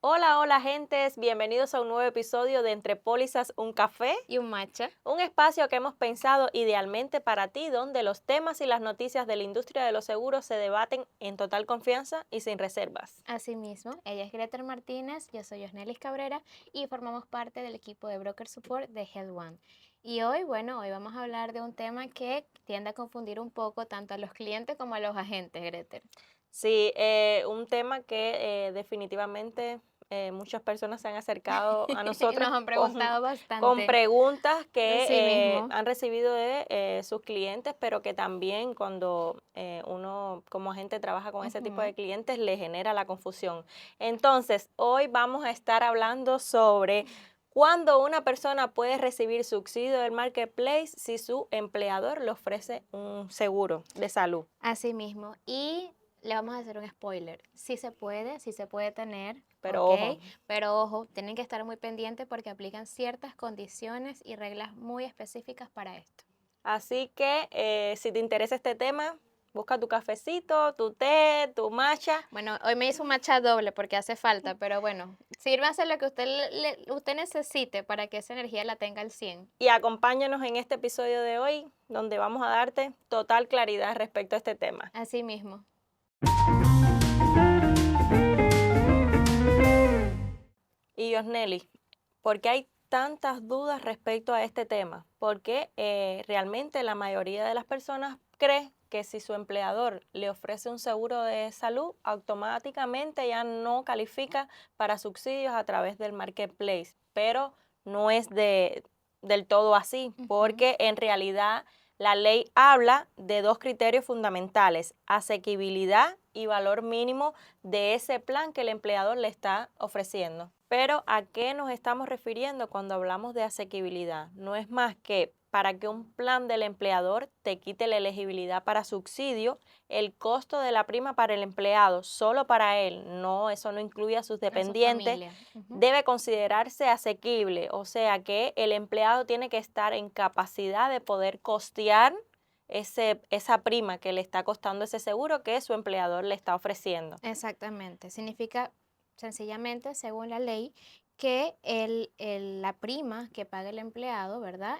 Hola, hola gentes, bienvenidos a un nuevo episodio de Entre Pólizas, un café, Y un matcha. un espacio que hemos pensado idealmente para ti, donde los temas y las noticias de la industria de los seguros se debaten en total confianza y sin reservas. Asimismo, ella es Gretel Martínez, yo soy Osnelis Cabrera y formamos parte del equipo de Broker Support de Health One. Y hoy vamos a hablar de un tema que tiende a confundir un poco tanto a los clientes como a los agentes, Gretel. Sí, un tema que definitivamente muchas personas se han acercado a Y nosotros nos han con, preguntado con bastante. preguntas que Así mismo. han recibido de sus clientes, pero que también cuando uno como agente trabaja con ese tipo Ujú. de clientes le genera la confusión. Entonces, hoy vamos a estar hablando sobre cuándo una persona puede recibir subsidio del marketplace si su empleador le ofrece un seguro de salud. Así mismo. Y le vamos a hacer un spoiler. Sí se puede tener, Pero ¿ok? ojo. Pero ojo, tienen que estar muy pendientes porque aplican ciertas condiciones y reglas muy específicas para esto. Así que si te interesa este tema, busca tu cafecito, tu té, tu matcha Bueno, hoy me hizo un matcha doble porque hace falta, pero bueno, sírvase lo que usted necesite para que esa energía la tenga al 100. y acompáñanos en este episodio de hoy, donde vamos a darte total claridad respecto a este tema. Así mismo. Y Yosneli, ¿por qué hay tantas dudas respecto a este tema? Porque realmente la mayoría de las personas cree que si su empleador le ofrece un seguro de salud, automáticamente ya no califica para subsidios a través del marketplace, pero no es del todo así, Ujú. porque en realidad la ley habla de dos criterios fundamentales: asequibilidad y valor mínimo de ese plan que el empleador le está ofreciendo. Pero ¿a qué nos estamos refiriendo cuando hablamos de asequibilidad? No es más que para que un plan del empleador te quite la elegibilidad para subsidio, el costo de la prima para el empleado, solo para él, no, eso no incluye a sus A su dependientes, familia. Ujú. debe considerarse asequible, o sea que el empleado tiene que estar en capacidad de poder costear esa prima que le está costando ese seguro que su empleador le está ofreciendo. Exactamente. Significa sencillamente, según la ley, que la prima que paga el empleado, ¿verdad?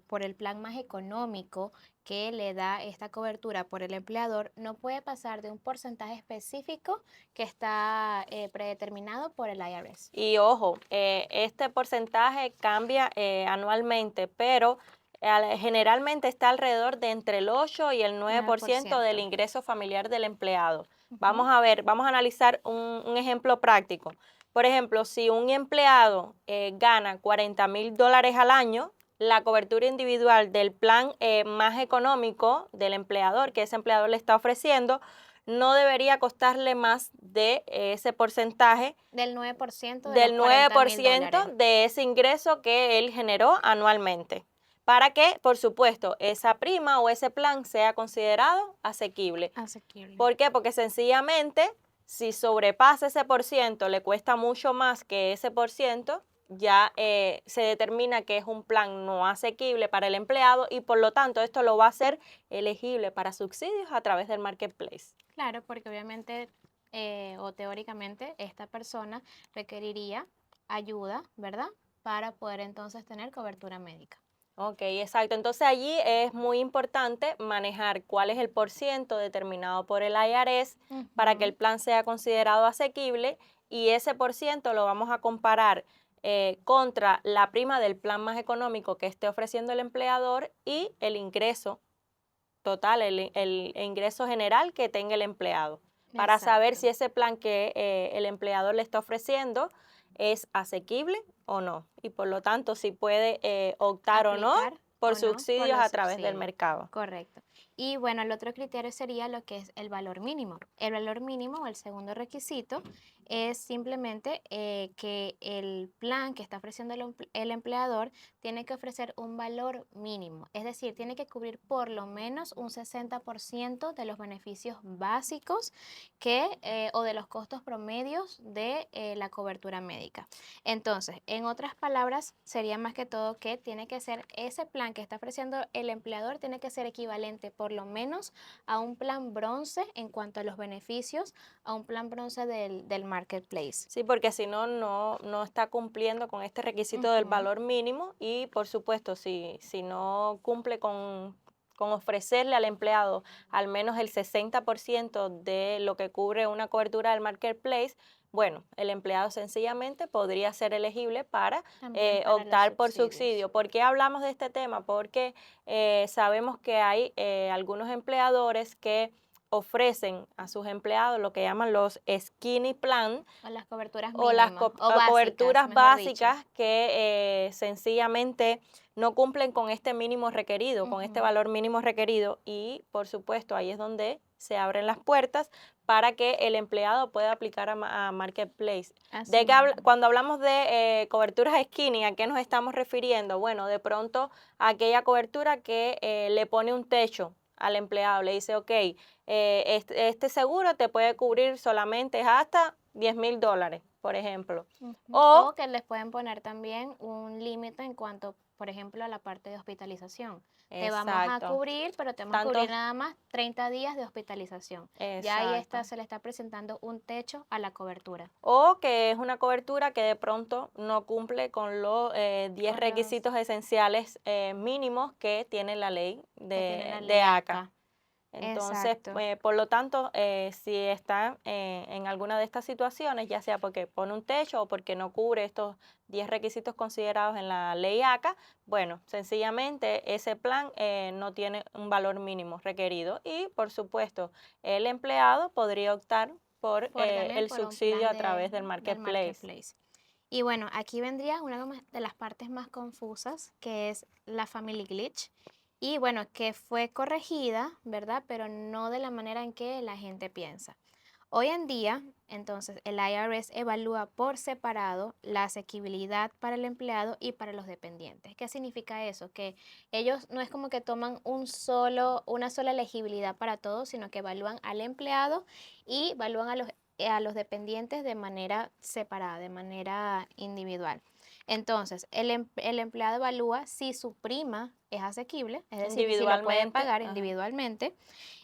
Por el plan más económico que le da esta cobertura por el empleador, no puede pasar de un porcentaje específico que está predeterminado por el IRS. Y ojo, este porcentaje cambia anualmente, pero generalmente está alrededor de entre el 8 y el nueve nueve por por ciento del ciento. ingreso familiar del empleado. Vamos Ujú. a ver, vamos a analizar un ejemplo práctico. Por ejemplo, si un empleado gana $40,000 al año, la cobertura individual del plan más económico del empleador, que ese empleador le está ofreciendo, no debería costarle más de ese porcentaje Del 9% de los del nueve cuarenta por mil ciento dólares. de ese ingreso que él generó anualmente, para que, por supuesto, esa prima o ese plan sea considerado asequible. Asequible. ¿Por qué? Porque sencillamente, si sobrepasa ese por ciento, le cuesta mucho más que ese por ciento, ya se determina que es un plan no asequible para el empleado y por lo tanto esto lo va a hacer elegible para subsidios a través del marketplace. Claro, porque obviamente o teóricamente esta persona requeriría ayuda, ¿verdad? Para poder entonces tener cobertura médica. Ok, exacto. Entonces allí es muy importante manejar cuál es el porciento determinado por el IRS para que el Ujú. plan sea considerado asequible y ese porciento lo vamos a comparar contra la prima del plan más económico que esté ofreciendo el empleador y el ingreso total, el ingreso general que tenga el empleado, para saber Exacto. si ese plan que el empleador le está ofreciendo es asequible o no, y por lo tanto si puede optar o no Aplicar por o no por subsidios los a través del subsidios. mercado. Correcto. Y bueno, el otro criterio sería lo que es el valor mínimo. El valor mínimo, o el segundo requisito, es simplemente que el plan que está ofreciendo el empleador tiene que ofrecer un valor mínimo. Es decir, tiene que cubrir por lo menos un 60% de los beneficios básicos o de los costos promedios de la cobertura médica. Entonces, en otras palabras, sería más que todo que tiene que ser ese plan que está ofreciendo el empleador, tiene que ser equivalente que por lo menos a un plan bronce en cuanto a los beneficios, a un plan bronce del marketplace. Sí, porque si no, no está cumpliendo con este requisito del Ujú. valor mínimo y, por supuesto, si no cumple con ofrecerle al empleado al menos el 60% de lo que cubre una cobertura del marketplace, bueno, el empleado sencillamente podría ser elegible para También para los optar por subsidios. subsidio. ¿Por qué hablamos de este tema? Porque sabemos que hay algunos empleadores que ofrecen a sus empleados lo que llaman los skinny plan, O las coberturas o las mínimas, o básicas, coberturas mejor dicho. básicas que sencillamente no cumplen con este mínimo requerido, con este Ujú. valor mínimo requerido y por supuesto ahí es donde se abren las puertas para que el empleado pueda aplicar a Marketplace. Así mismo. Cuando hablamos de coberturas skinny, ¿a qué nos estamos refiriendo? Bueno, de pronto a aquella cobertura que le pone un techo al empleado, le dice, ok, este seguro te puede cubrir solamente hasta $10,000, por ejemplo. Ujú. O, O que les pueden poner también un límite en cuanto, por ejemplo, a la parte de hospitalización. Te vamos a exacto, cubrir, pero te vamos a cubrir tantos, nada más 30 días de hospitalización. Ya ahí está, exacto. se le está presentando un techo a la cobertura. O que es una cobertura que de pronto no cumple con los 10 Con los requisitos esenciales mínimos que tiene la ley que tiene la de ley ACA. acá. Entonces, Exacto. por lo tanto, si está en alguna de estas situaciones, ya sea porque pone un techo o porque no cubre estos 10 requisitos considerados en la ley ACA, bueno, sencillamente ese plan no tiene un valor mínimo requerido y, por supuesto, el empleado podría optar por Por también el por un subsidio plan a través del del marketplace. marketplace. Y bueno, aquí vendría una de las partes más confusas, que es la Family Glitch. Y bueno, que fue corregida, ¿verdad? Pero no de la manera en que la gente piensa. Hoy en día, entonces, el IRS evalúa por separado la asequibilidad para el empleado y para los dependientes. ¿Qué significa eso? Que ellos no es como que toman una sola elegibilidad para todos, sino que evalúan al empleado y evalúan a los dependientes de manera separada, de manera individual. Entonces, el empleado evalúa si su prima es asequible, es decir, si lo puede Individualmente, pagar ajá. individualmente,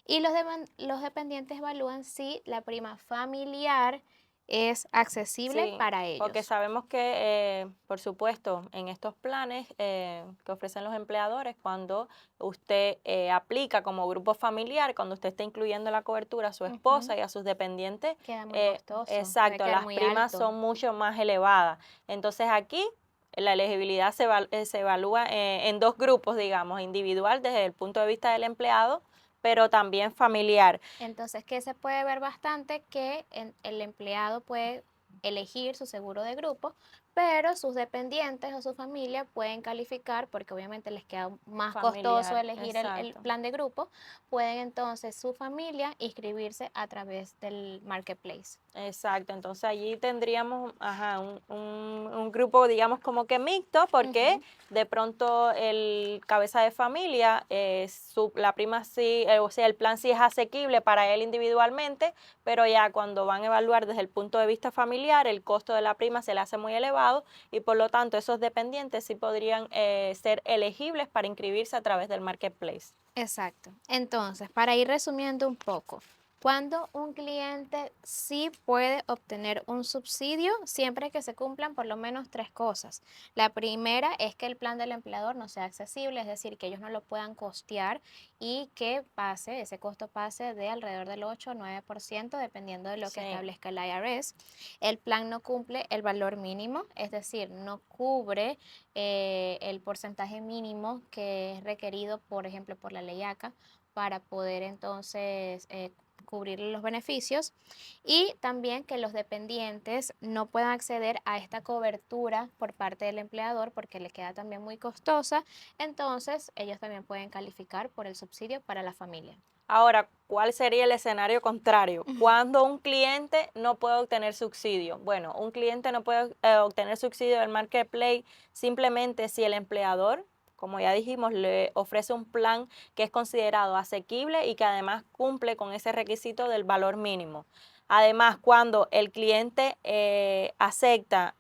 y los dependientes evalúan si la prima familiar es accesible Sí, para porque ellos. sabemos que, por supuesto, en estos planes que ofrecen los empleadores, cuando usted aplica como grupo familiar, cuando usted está incluyendo la cobertura a su Ujú. esposa y a sus dependientes, Queda muy costoso, puede exacto, quedar las muy primas alto. son mucho más elevadas. Entonces aquí la elegibilidad se evalúa en dos grupos, digamos, individual desde el punto de vista del empleado, pero también familiar. Entonces, que se puede ver bastante que el empleado puede elegir su seguro de grupo, pero sus dependientes o su familia pueden calificar, porque obviamente les queda más costoso Familiar, elegir el exacto. plan de grupo, pueden entonces su familia inscribirse a través del marketplace. Exacto, entonces allí tendríamos ajá, un grupo, digamos, como que mixto, porque Ujú. de pronto el cabeza de familia, la prima sí, o sea, el plan sí es asequible para él individualmente, pero ya cuando van a evaluar desde el punto de vista familiar, el costo de la prima se le hace muy elevado y por lo tanto esos dependientes sí podrían ser elegibles para inscribirse a través del marketplace. Exacto. Entonces, para ir resumiendo un poco, cuando un cliente sí puede obtener un subsidio siempre que se cumplan por lo menos tres cosas. La primera es que el plan del empleador no sea accesible, es decir, que ellos no lo puedan costear y que ese costo pase de alrededor del 8 o 9% dependiendo de lo que Sí, establezca el IRS. El plan no cumple el valor mínimo, es decir, no cubre el porcentaje mínimo que es requerido, por ejemplo, por la ley ACA para poder entonces cubrir los beneficios y también que los dependientes no puedan acceder a esta cobertura por parte del empleador porque le queda también muy costosa, entonces ellos también pueden calificar por el subsidio para la familia. ahora, ¿cuál sería el escenario contrario? Cuando un cliente no puede obtener subsidio. Bueno, un cliente no puede obtener subsidio del marketplace simplemente si el empleador, como ya dijimos, le ofrece un plan que es considerado asequible y que además cumple con ese requisito del valor mínimo. Además, cuando el cliente acepta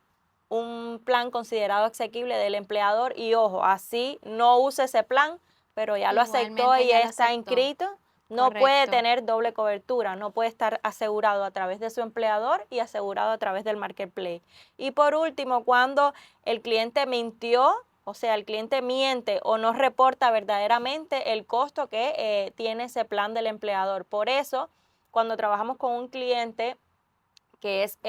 un plan considerado asequible del empleador y ojo, así no use ese plan, pero ya lo aceptó Igualmente y ya ya lo está aceptó. inscrito, no puede Correcto. tener doble cobertura, no puede estar asegurado a través de su empleador y asegurado a través del marketplace. Y por último, cuando el cliente mintió, o sea, el cliente miente o no reporta verdaderamente el costo que tiene ese plan del empleador. Por eso, cuando trabajamos con un cliente que es,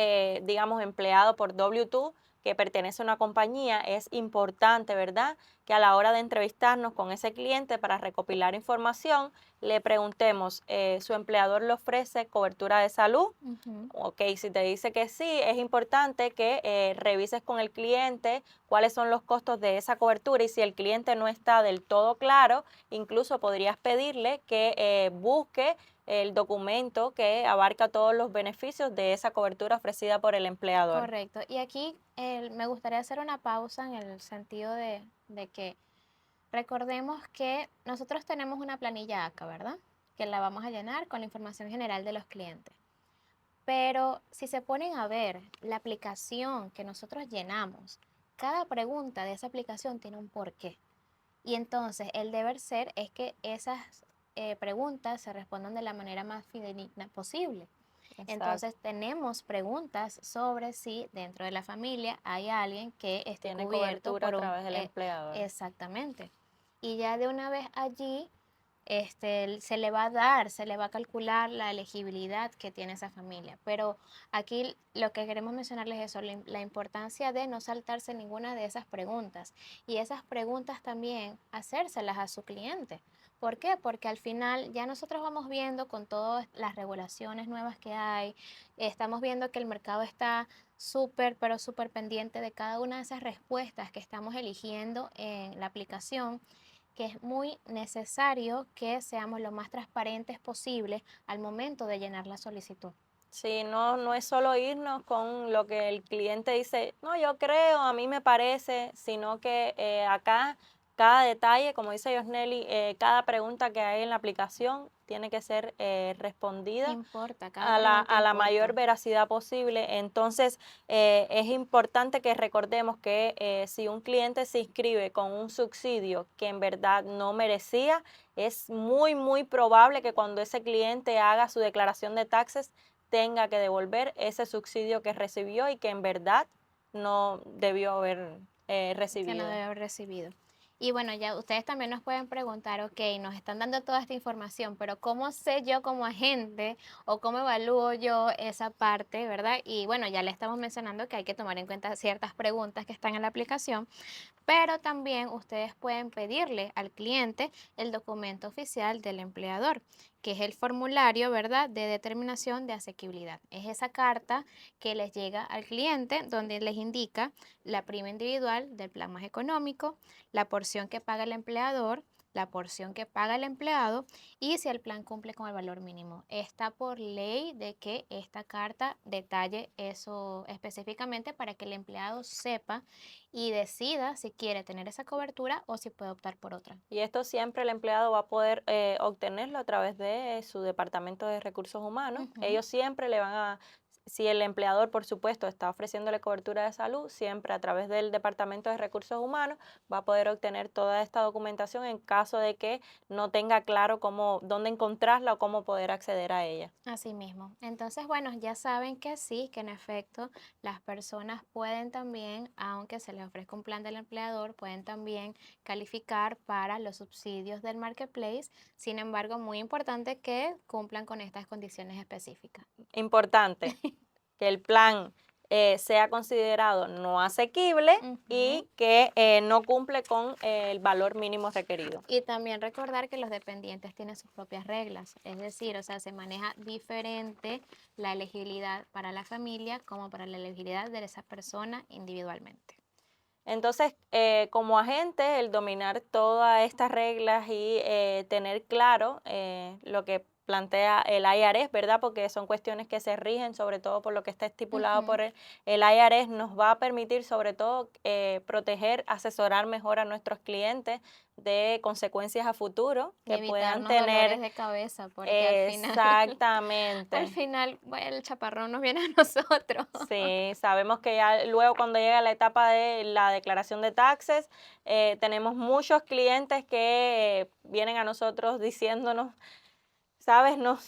digamos, empleado por W2, que pertenece a una compañía, es importante, ¿verdad? Que a la hora de entrevistarnos con ese cliente para recopilar información, le preguntemos, ¿su empleador le ofrece cobertura de salud? Ujú. Ok, si te dice que sí, es importante que revises con el cliente cuáles son los costos de esa cobertura y si el cliente no está del todo claro, incluso podrías pedirle que busque el documento que abarca todos los beneficios de esa cobertura ofrecida por el empleador. Correcto. Y aquí me gustaría hacer una pausa en el sentido de que recordemos que nosotros tenemos una planilla ACA, ¿verdad? Que la vamos a llenar con la información general de los clientes. Pero si se ponen a ver la aplicación que nosotros llenamos, cada pregunta de esa aplicación tiene un porqué. Y entonces el deber ser es que esas preguntas se respondan de la manera más fidedigna posible. Exacto. Entonces tenemos preguntas sobre si dentro de la familia hay alguien que esté Tiene cubierto cobertura a por un... través del empleador. exactamente. Y ya de una vez allí se le va a dar, se le va a calcular la elegibilidad que tiene esa familia. Pero aquí lo que queremos mencionarles es eso, la importancia de no saltarse ninguna de esas preguntas. Y esas preguntas también hacérselas a su cliente. ¿Por qué? Porque al final ya nosotros vamos viendo con todas las regulaciones nuevas que hay, estamos viendo que el mercado está súper, pero súper pendiente de cada una de esas respuestas que estamos eligiendo en la aplicación, que es muy necesario que seamos lo más transparentes posible al momento de llenar la solicitud. Sí, no, no es solo irnos con lo que el cliente dice, no, yo creo, a mí me parece, sino que acá cada detalle, como dice Yosneli, cada pregunta que hay en la aplicación tiene que ser respondida Importa, cada a pregunta a la mayor importa. veracidad posible. Entonces, es importante que recordemos que si un cliente se inscribe con un subsidio que en verdad no merecía, es muy probable que cuando ese cliente haga su declaración de taxes tenga que devolver ese subsidio que recibió y que en verdad no debió haber Que no recibido. debe haber recibido. Y bueno, ya ustedes también nos pueden preguntar, ok, nos están dando toda esta información, pero ¿cómo sé yo como agente o cómo evalúo yo esa parte, verdad? Y bueno, ya le estamos mencionando que hay que tomar en cuenta ciertas preguntas que están en la aplicación, pero también ustedes pueden pedirle al cliente el documento oficial del empleador, que es el formulario, ¿verdad?, de determinación de asequibilidad. Es esa carta que les llega al cliente donde les indica la prima individual del plan más económico, la porción que paga el empleador, la porción que paga el empleado y si el plan cumple con el valor mínimo. Está por ley de que esta carta detalle eso específicamente para que el empleado sepa y decida si quiere tener esa cobertura o si puede optar por otra. Y esto siempre el empleado va a poder obtenerlo a través de su departamento de recursos humanos. Ujú. Ellos siempre le van a, si el empleador, por supuesto, está ofreciéndole cobertura de salud, siempre a través del departamento de recursos humanos va a poder obtener toda esta documentación en caso de que no tenga claro cómo, dónde encontrarla o cómo poder acceder a ella. Así mismo. Entonces, bueno, ya saben que sí, que en efecto las personas pueden también, aunque se les ofrezca un plan del empleador, pueden también calificar para los subsidios del marketplace. Sin embargo, muy importante que cumplan con estas condiciones específicas. Importante que el plan sea considerado no asequible Ujú. y que no cumple con el valor mínimo requerido. Y también recordar que los dependientes tienen sus propias reglas, es decir, o sea, se maneja diferente la elegibilidad para la familia como para la elegibilidad de esa persona individualmente. Entonces, como agente, el dominar todas estas reglas y tener claro lo que plantea el IRS, ¿verdad? Porque son cuestiones que se rigen sobre todo por lo que está estipulado Ujú. por el IRS, nos va a permitir sobre todo proteger, asesorar mejor a nuestros clientes de consecuencias a futuro Y que puedan evitarnos dolores tener. de cabeza, porque al final, al Exactamente. final, bueno, el chaparrón nos viene a nosotros. Sí, sabemos que ya luego cuando llega la etapa de la declaración de taxes, tenemos muchos clientes que vienen a nosotros diciéndonos, sabes, no,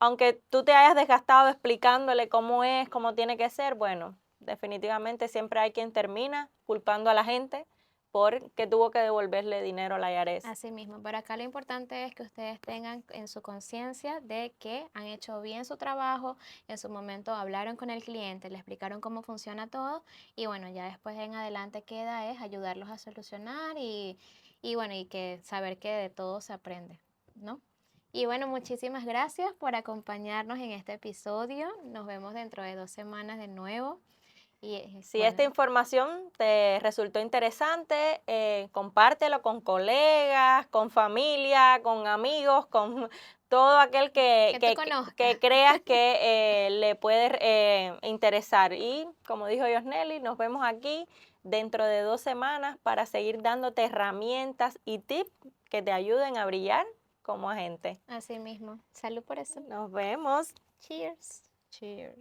aunque tú te hayas desgastado explicándole cómo es, cómo tiene que ser, bueno, definitivamente siempre hay quien termina culpando a la gente porque tuvo que devolverle dinero a la IRS. Así mismo, pero acá lo importante es que ustedes tengan en su conciencia de que han hecho bien su trabajo, en su momento hablaron con el cliente, le explicaron cómo funciona todo y bueno, ya después en adelante queda es ayudarlos a solucionar y bueno, y que saber que de todo se aprende, ¿no? Y bueno, muchísimas gracias por acompañarnos en este episodio. Nos vemos dentro de 2 semanas de nuevo. Y Si bueno, esta información te resultó interesante, compártelo con colegas, con familia, con amigos, con todo aquel que tú conozcas. que creas que le puede interesar. Y como dijo Yosneli, nos vemos aquí dentro de 2 semanas para seguir dándote herramientas y tips que te ayuden a brillar como agente. Así mismo. Salud por eso. Nos vemos. Cheers. Cheers.